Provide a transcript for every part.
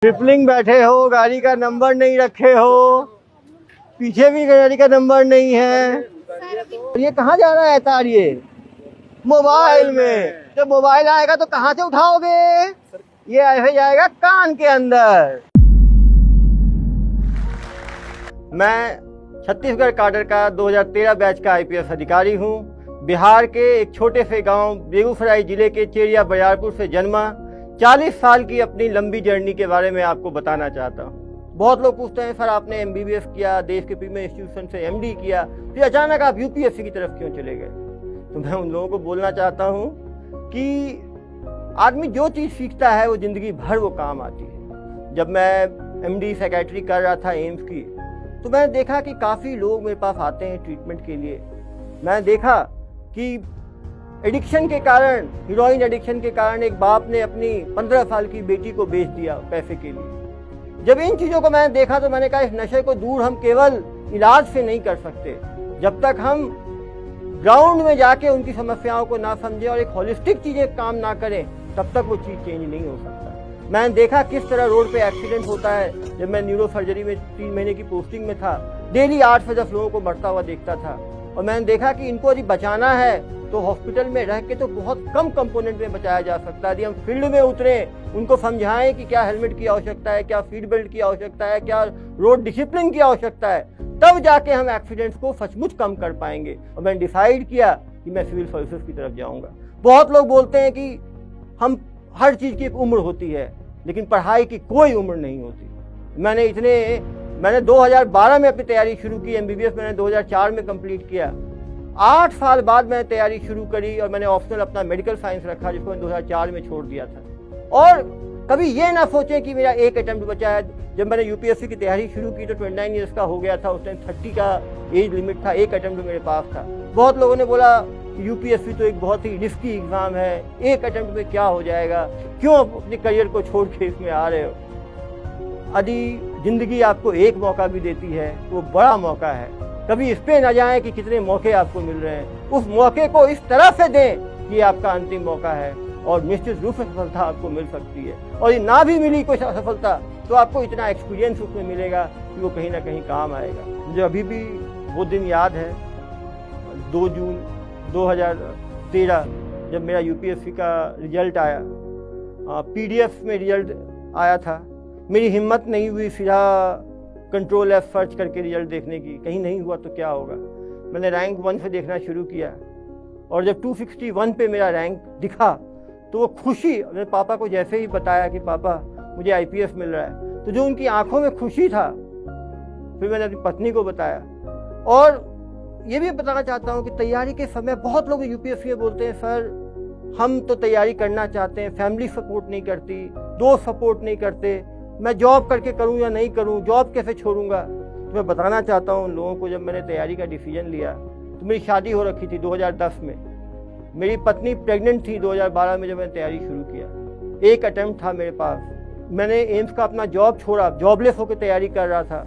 Tripling बैठे हो, गाड़ी का नंबर नहीं रखे हो, पीछे भी गाड़ी का नंबर नहीं है। ये कहाँ जा रहा है तार? ये मोबाइल में। जब मोबाइल आएगा तो कहाँ से उठाओगे? ये ऐसे जाएगा कान के अंदर। मैं छत्तीसगढ़ काडर का 2013 बैच का आईपीएस अधिकारी हूँ। बिहार के एक छोटे से गांव बेगूसराय जिले के चेरिया बरियारपुर से जन्मा। 40 साल की अपनी लंबी जर्नी के बारे में आपको बताना चाहता हूँ। बहुत लोग पूछते हैं सर आपने एमबीबीएस किया, देश के प्रीमियर इंस्टीट्यूशन से एमडी किया, फिर अचानक आप यूपीएससी की तरफ क्यों चले गए? तो मैं उन लोगों को बोलना चाहता हूँ कि आदमी जो चीज़ सीखता है वो जिंदगी भर वो काम आती है। जब मैं एमडी सेक्रेटरी कर रहा था एम्स की, तो मैंने देखा कि काफ़ी लोग मेरे पास आते हैं ट्रीटमेंट के लिए। मैंने देखा कि एडिक्शन के कारण, हीरोइन एडिक्शन के कारण एक बाप ने अपनी 15 साल की बेटी को बेच दिया पैसे के लिए। जब इन चीज़ों को मैंने देखा तो मैंने कहा इस नशे को दूर हम केवल इलाज से नहीं कर सकते। जब तक हम ग्राउंड में जाके उनकी समस्याओं को ना समझें और एक होलिस्टिक चीज़ें काम ना करें, तब तक वो चीज़ चेंज नहीं हो सकता। मैंने देखा किस तरह रोड पे एक्सीडेंट होता है। जब मैं न्यूरो सर्जरी में 3 महीने की पोस्टिंग में था, डेली 8 से 10 लोगों को मरता हुआ देखता था। और मैंने देखा कि इनको यदि बचाना है तो हॉस्पिटल में रह के तो बहुत कम कंपोनेंट में बचाया जा सकता है। यदि हम फील्ड में उतरें, उनको समझाएं कि क्या हेलमेट की आवश्यकता है, क्या सीट बेल्ट की आवश्यकता है, क्या रोड डिसिप्लिन की आवश्यकता है, तब जाके हम एक्सीडेंट्स को सचमुच कम कर पाएंगे। और मैंने डिसाइड किया कि मैं सिविल सर्विसेज की तरफ जाऊंगा। बहुत लोग बोलते हैं कि हम हर चीज़ की एक उम्र होती है, लेकिन पढ़ाई की कोई उम्र नहीं होती। मैंने 2012 में अपनी तैयारी शुरू की। एमबीबीएस मैंने 2004 में कंप्लीट किया। 8 साल बाद मैंने तैयारी शुरू करी और मैंने ऑप्शनल अपना मेडिकल साइंस रखा, जिसको मैंने 2004 में छोड़ दिया था। और कभी ये ना सोचें कि मेरा एक अटेम्प्ट बचा है। जब मैंने यूपीएससी की तैयारी शुरू की तो 29 ईयर्स का हो गया था। उस टाइम 30 का एज लिमिट था। एक अटेम्प्ट मेरे पास था। बहुत लोगों ने बोला कि यूपीएससी तो एक बहुत ही रिस्की एग्जाम है, एक अटेम्प्ट में क्या हो जाएगा, क्यों अपने करियर को छोड़ के इसमें आ रहे हो? यदि जिंदगी आपको एक मौका भी देती है, वो बड़ा मौका है। कभी इस पे ना जाएं कि कितने मौके आपको मिल रहे हैं। उस मौके को इस तरह से दें कि आपका अंतिम मौका है और निश्चित रूप से सफलता आपको मिल सकती है। और ये ना भी मिली कोई सफलता तो आपको इतना एक्सपीरियंस उसमें मिलेगा कि वो कहीं ना कहीं काम आएगा। मुझे अभी भी वो दिन याद है, 2 जून 2013 जब मेरा यूपीएससी का रिजल्ट आया। पीडीएफ में रिजल्ट आया था। मेरी हिम्मत नहीं हुई सीधा कंट्रोल F सर्च करके रिजल्ट देखने की, कहीं नहीं हुआ तो क्या होगा। मैंने रैंक 1 से देखना शुरू किया और जब 261 पे मेरा रैंक दिखा तो वो खुशी, मैंने पापा को जैसे ही बताया कि पापा मुझे आईपीएस मिल रहा है, तो जो उनकी आंखों में खुशी था, फिर मैंने अपनी पत्नी को बताया। और ये भी बताना चाहता हूँ कि तैयारी के समय बहुत लोग यूपीएससी में बोलते हैं सर हम तो तैयारी करना चाहते हैं, फैमिली सपोर्ट नहीं करती, दोस्त सपोर्ट नहीं करते, मैं जॉब करके करूं या नहीं करूं, जॉब कैसे छोड़ूंगा। तो मैं बताना चाहता हूं उन लोगों को, जब मैंने तैयारी का डिसीजन लिया तो मेरी शादी हो रखी थी 2010 में। मेरी पत्नी प्रेग्नेंट थी 2012 में जब मैंने तैयारी शुरू किया। एक अटेम्प्ट था मेरे पास। मैंने एम्स का अपना जॉब छोड़ा, जॉबलेस होकर तैयारी कर रहा था।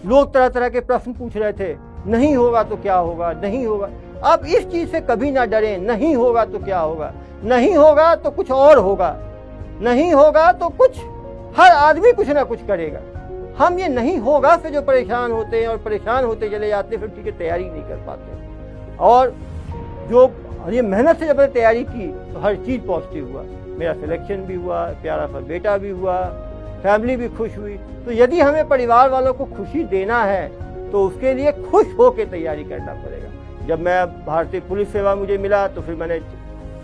लोग तरह तरह के प्रश्न पूछ रहे थे, नहीं होगा तो क्या होगा, नहीं होगा। आप इस चीज़ से कभी ना डरें, नहीं होगा तो क्या होगा, नहीं होगा तो कुछ और होगा, नहीं होगा तो कुछ, हर आदमी कुछ ना कुछ करेगा। हम ये नहीं होगा से जो परेशान होते हैं और परेशान होते चले जाते हैं, फिर ठीक है तैयारी नहीं कर पाते। और जो ये मेहनत से जब मैंने तैयारी की तो हर चीज़ पॉजिटिव हुआ। मेरा सिलेक्शन भी हुआ, प्यारा सा बेटा भी हुआ, फैमिली भी खुश हुई। तो यदि हमें परिवार वालों को खुशी देना है तो उसके लिए खुश होकर तैयारी करना पड़ेगा। जब मैं भारतीय पुलिस सेवा मुझे मिला तो फिर मैंने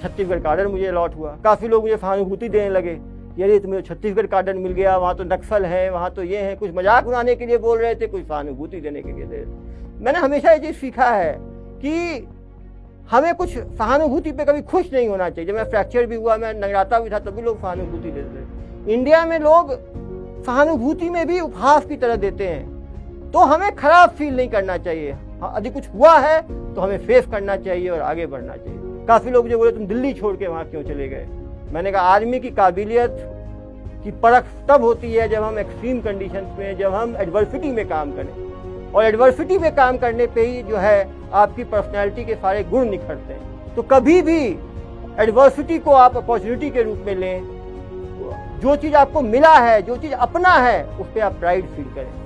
छत्तीसगढ़ काडर मुझे अलॉट हुआ। काफ़ी लोग मुझे सहानुभूति देने लगे, यानी तुम्हें छत्तीसगढ़ काडर मिल गया, वहाँ तो नक्सल है, वहाँ तो ये है। कुछ मजाक उड़ाने के लिए बोल रहे थे, कुछ सहानुभूति देने के लिए दे रहे थे। मैंने हमेशा ये चीज़ सीखा है कि हमें कुछ सहानुभूति पे कभी खुश नहीं होना चाहिए। जब मैं फ्रैक्चर भी हुआ, मैं नगराता भी था, तभी लोग सहानुभूति देते थे। इंडिया में लोग सहानुभूति में भी उपहास की तरह देते हैं। तो हमें खराब फील नहीं करना चाहिए। यदि कुछ हुआ है तो हमें फेस करना चाहिए और आगे बढ़ना चाहिए। काफ़ी लोग मुझे बोले तुम दिल्ली छोड़ के वहाँ क्यों चले गए। मैंने कहा आदमी की काबिलियत की परख तब होती है जब हम एक्सट्रीम कंडीशंस में, जब हम एडवर्सिटी में काम करें। और एडवर्सिटी में काम करने पे ही जो है आपकी पर्सनैलिटी के सारे गुण निखरते हैं। तो कभी भी एडवर्सिटी को आप अपॉर्चुनिटी के रूप में लें। जो चीज़ आपको मिला है, जो चीज़ अपना है, उस पर आप प्राइड फील करें।